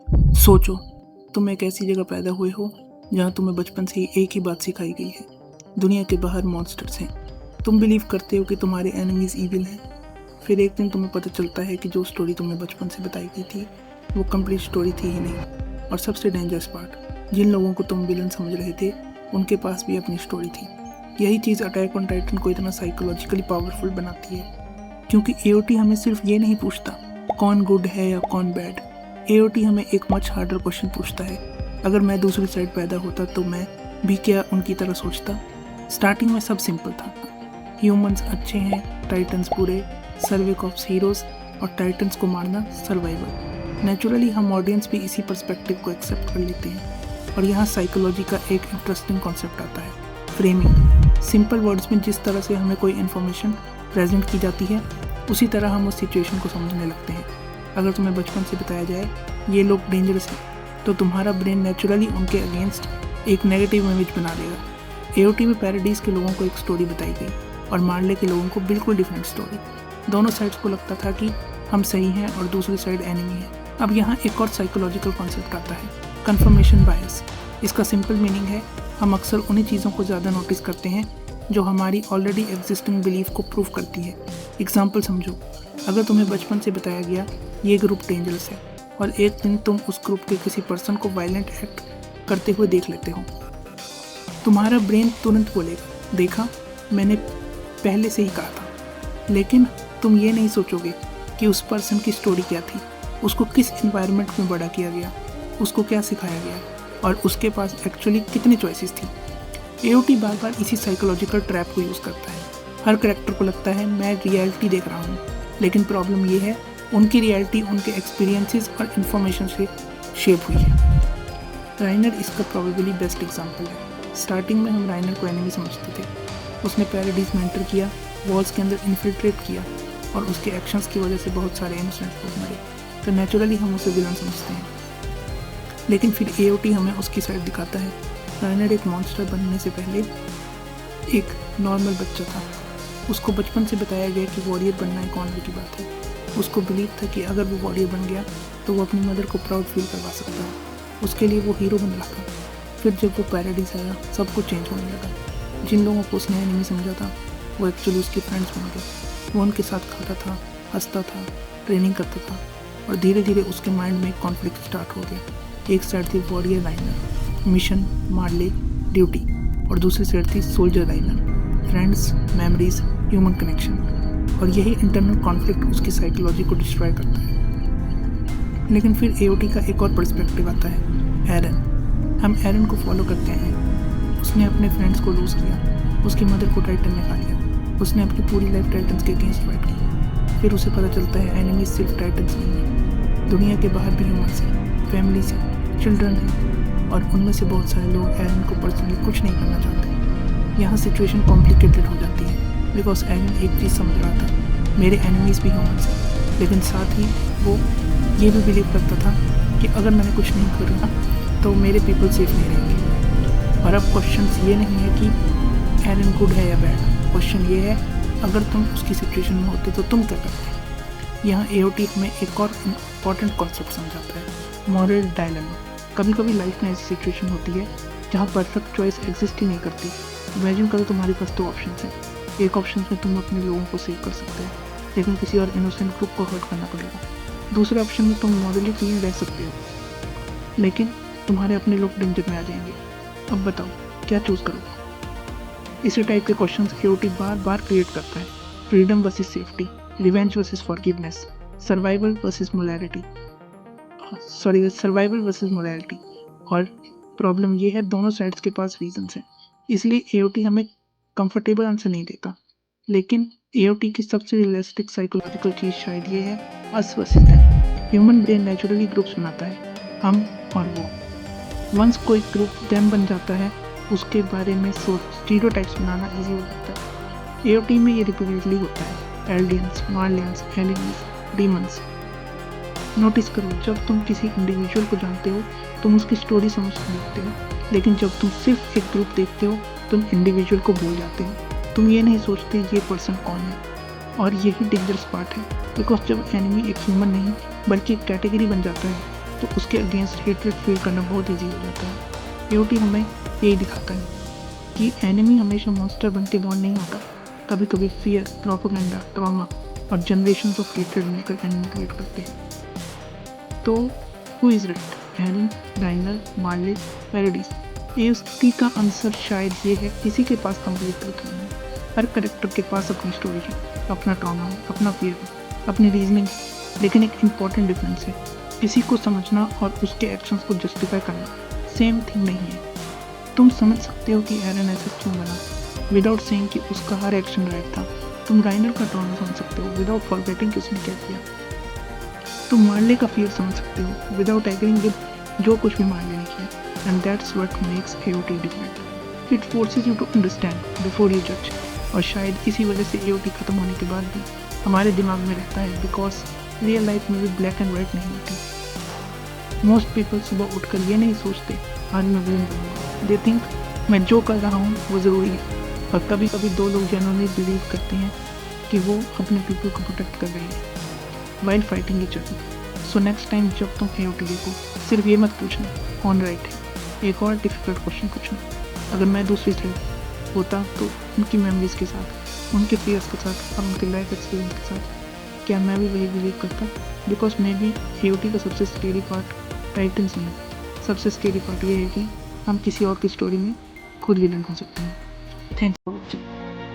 सोचो, तुम एक ऐसी जगह पैदा हुए हो जहाँ तुम्हें बचपन से ही एक ही बात सिखाई गई है, दुनिया के बाहर मॉन्स्टर्स हैं। तुम बिलीव करते हो कि तुम्हारे एनिमीज ईविल हैं। फिर एक दिन तुम्हें पता चलता है कि जो स्टोरी तुम्हें बचपन से बताई गई थी वो कंप्लीट स्टोरी थी ही नहीं। और सबसे डेंजरस पार्ट, जिन लोगों को तुम विलन समझ रहे थे उनके पास भी अपनी स्टोरी थी। यही चीज़ अटैक ऑन टाइटन को इतना साइकोलॉजिकली पावरफुल बनाती है, क्योंकि एओटी हमें सिर्फ ये नहीं पूछता कौन गुड है या कौन बैड। एओटी हमें एक मच हार्डर क्वेश्चन पूछता है, अगर मैं दूसरी साइड पैदा होता तो मैं भी क्या उनकी तरह सोचता। स्टार्टिंग में सब सिंपल था, ह्यूमंस अच्छे हैं, टाइटन्स बुरे, सर्वे कॉप्स हीरोज और टाइटन्स को मारना सर्वाइवल। नेचुरली हम ऑडियंस भी इसी पर्सपेक्टिव को एक्सेप्ट कर लेते हैं। और यहाँ साइकोलॉजी का एक इंटरेस्टिंग कॉन्सेप्ट आता है, फ्रेमिंग। सिंपल वर्ड्स में जिस तरह से हमें कोई इन्फॉर्मेशन प्रेजेंट की जाती है उसी तरह हम उस सिचुएशन को समझने लगते हैं। अगर तुम्हें बचपन से बताया जाए ये लोग डेंजरस हैं तो तुम्हारा ब्रेन नेचुरली उनके अगेंस्ट एक नेगेटिव इमेज बना देगा। एओटी में पैराडाइज के लोगों को एक स्टोरी बताई गई और मार्ले के लोगों को बिल्कुल डिफरेंट स्टोरी। दोनों साइड्स को लगता था कि हम सही हैं और दूसरी साइड एनिमी है। अब यहाँ एक और साइकोलॉजिकल कॉन्सेप्ट आता है, कंफर्मेशन बायस। इसका सिंपल मीनिंग है, हम अक्सर उन्हीं चीज़ों को ज़्यादा नोटिस करते हैं जो हमारी ऑलरेडी एग्जिस्टिंग बिलीफ को प्रूव करती है। एग्जाम्पल समझो, अगर तुम्हें बचपन से बताया गया ये ग्रुप डेंजरस है और एक दिन तुम उस ग्रुप के किसी पर्सन को वायलेंट एक्ट करते हुए देख लेते हो, तुम्हारा ब्रेन तुरंत बोलेगा, देखा मैंने पहले से ही कहा था। लेकिन तुम ये नहीं सोचोगे कि उस पर्सन की स्टोरी क्या थी, उसको किस एनवायरनमेंट में बड़ा किया गया, उसको क्या सिखाया गया और उसके पास एक्चुअली कितनी चॉइसेस थी। एओटी बार बार इसी साइकोलॉजिकल ट्रैप को यूज़ करता है। हर करेक्टर को लगता है मैं रियलिटी देख रहा हूँ, लेकिन प्रॉब्लम ये है उनकी रियलिटी उनके एक्सपीरियंसेस और इन्फॉर्मेशन से शेप हुई है। राइनर इसका प्रोबेबली बेस्ट एग्जांपल है। स्टार्टिंग में हम राइनर को एनिमी समझते थे। उसने पैराडाइज में एंटर किया, वॉल्स के अंदर इन्फिल्ट्रेट किया और उसके एक्शंस की वजह से बहुत सारे इनोसेंट लोग मरे, तो नेचुरली हम उसे विलन समझते हैं। लेकिन फिर एओटी हमें उसकी साइड दिखाता है। राइनर एक मॉन्स्टर बनने से पहले एक नॉर्मल बच्चा था। उसको बचपन से बताया गया कि वॉरियर बनना एक ऑनर की बात है। उसको बिलीव था कि अगर वो वॉरियर बन गया तो वो अपनी मदर को प्राउड फील करवा सकता है। उसके लिए वो हीरो बन रहा था। फिर जब वो पैराडाइज आया सब कुछ चेंज होने लगा। जिन लोगों को उसने एनिमी समझा था वो एक्चुअली उसके फ्रेंड्स बन गए। वो उनके साथ खाता था, हंसता था, ट्रेनिंग करता था और धीरे धीरे उसके माइंड में एक कॉन्फ्लिक्ट स्टार्ट हो गया। एक साइड थी वॉरियर राइनर, मिशन, मार्ले, ड्यूटी, और दूसरी साइड थी soldier राइनर, friends, memories, human connection. और यही इंटरनल कॉन्फ्लिक्ट उसकी साइकोलॉजी को डिस्ट्रॉय करता है। लेकिन फिर एओटी का एक और पर्सपेक्टिव आता है, एरन। हम एरन को फॉलो करते हैं। उसने अपने फ्रेंड्स को लूज़ किया, उसकी मदर को टाइटन ने खा लिया, उसने अपनी पूरी लाइफ टाइटन्स के अगेंस्ट फाइट की। फिर उसे पता चलता है एनिमी सिर्फ टाइटन्स नहीं है, दुनिया के बाहर भी ह्यूमन्स हैं, फैमिलीज हैं, चिल्ड्रन हैं, और उनमें से बहुत सारे लोग एरन को पर्सनली कुछ नहीं करना चाहते। यहाँ सिचुएशन कॉम्प्लिकेटेड हो जाती है बिकॉज एरन एक चीज़ समझ रहा था, मेरे एनिमीज़ भी ह्यूमन्स हैं, लेकिन साथ ही वो ये भी बिलीव करता था कि अगर मैंने कुछ नहीं करा तो मेरे पीपल सेफ नहीं रहेंगे। और अब क्वेश्चन ये नहीं है कि एरन गुड है या बैड, क्वेश्चन ये है अगर तुम उसकी सिचुएशन में होते तो तुम क्या करते। यहाँ एओटी में एक और इम्पॉर्टेंट कॉन्सेप्ट समझाता है, मॉरल डायलेमा। कभी कभी लाइफ में ऐसी सिचुएशन होती है जहाँ परफेक्ट चॉइस एग्जिस्ट ही नहीं करती। इमेजिन करो तुम्हारे पास दो ऑप्शन हैं। एक ऑप्शन में तुम अपने लोगों को सेव कर सकते हो लेकिन किसी और इनोसेंट ग्रुप को हर्ट करना पड़ेगा। दूसरे ऑप्शन में तुम मॉरली क्लीन रह सकते हो लेकिन तुम्हारे अपने लोग डेंजर में आ जाएंगे। अब बताओ क्या चूज़ करोगे। इसी टाइप के क्वेश्चन एओटी बार बार क्रिएट करता है, freedom versus safety, revenge versus forgiveness, survival versus morality. और प्रॉब्लम ये है दोनों साइड्स के पास रीजंस हैं, इसलिए एओटी हमें कंफर्टेबल आंसर नहीं देता। लेकिन एओटी की सबसे रियलिस्टिक साइकोलॉजिकल चीज़ शायद ये है, us versus them. Human brain naturally groups बनाता है, हम और वो। वंस कोई ग्रुप देम बन जाता है उसके बारे में स्टीरियोटाइप्स बनाना इजी हो जाता है। एओटी में ये रिपीटेडली होता है, एल्डियंस, मार्लियंस, हेलियंस, डीमंस। नोटिस करो, जब तुम किसी इंडिविजुअल को जानते हो तुम उसकी स्टोरी समझने लगते हो, लेकिन जब तुम सिर्फ एक ग्रुप देखते हो तुम इंडिविजुअल को भूल जाते हो। तुम ये नहीं सोचते ये पर्सन कौन है। और यही डेंजरस पार्ट है, बिकॉज जब एनिमी एक ह्यूमन नहीं बल्कि एक कैटेगरी बन जाता है तो उसके अगेंस्ट हेटरेट फील करना बहुत ईजी हो जाता है। एओटी हमें यही दिखाता है कि एनिमी हमेशा मॉन्स्टर बन के बॉर्न नहीं होता। कभी कभी फियर, प्रोपेगेंडा, ट्रॉमा और जनरेशन ऑफ हेट्रेड मिलकर एनिमी क्रिएट करते हैं। तो who is right, Eren, Reiner, Marley, Paradise? AOT का आंसर शायद ये है, किसी के पास कंप्लीट ट्रुथ नहीं है। हर करेक्टर के पास अपनी स्टोरी है, अपना ट्रॉमा है, अपना फियर है, अपनी रीजनिंग है। लेकिन एक इम्पॉर्टेंट डिफरेंस है, किसी को समझना और उसके एक्शंस को जस्टिफाई करना सेम थिंग नहीं है। तुम समझ सकते हो कि एरन ऐसा क्यों बना विदाउट सेइंग कि उसका हर एक्शन राइट था। तुम राइनर का ट्रॉमा समझ सकते हो विदाउट फॉरगेटिंग कि उसने क्या किया। तुम मार्ले का फियर समझ सकते हो विदाउट एग्रीइंग विद जो कुछ भी मार्ले ने किया। And that's what makes AOT different. It forces you to understand before you जज। और शायद इसी वजह से एओटी खत्म होने के बाद भी हमारे दिमाग में रहता है, बिकॉज रियल लाइफ में भी ब्लैक एंड वाइट नहीं होती। मोस्ट पीपल सुबह उठकर ये नहीं सोचते आज मैं विलन बनूंगा। दे थिंक मैं जो कर रहा हूँ वो ज़रूरी है। और कभी कभी दो लोग जेन्युइनली बिलीव करते हैं कि वो अपने पीपल को प्रोटेक्ट कर रहे हैं while fighting each other. So next time जब तुम एओटी देखो, सिर्फ ये मत पूछना कौन राइट है। एक और डिफिकल्ट क्वेश्चन पूछना, अगर मैं दूसरी साइड होता तो उनकी मेमोरीज के साथ, उनके फियर्स के साथ और उनके लाइफ एक्सपीरियंस के साथ क्या मैं भी वही बिलीव करता? बिकॉज मे बी एओटी का सबसे स्केरी पार्ट टाइटन्स नहीं, सबसे स्केरी पार्ट ये है कि हम किसी और की स्टोरी में खुद विलन हो सकते हैं। Thanks for watching.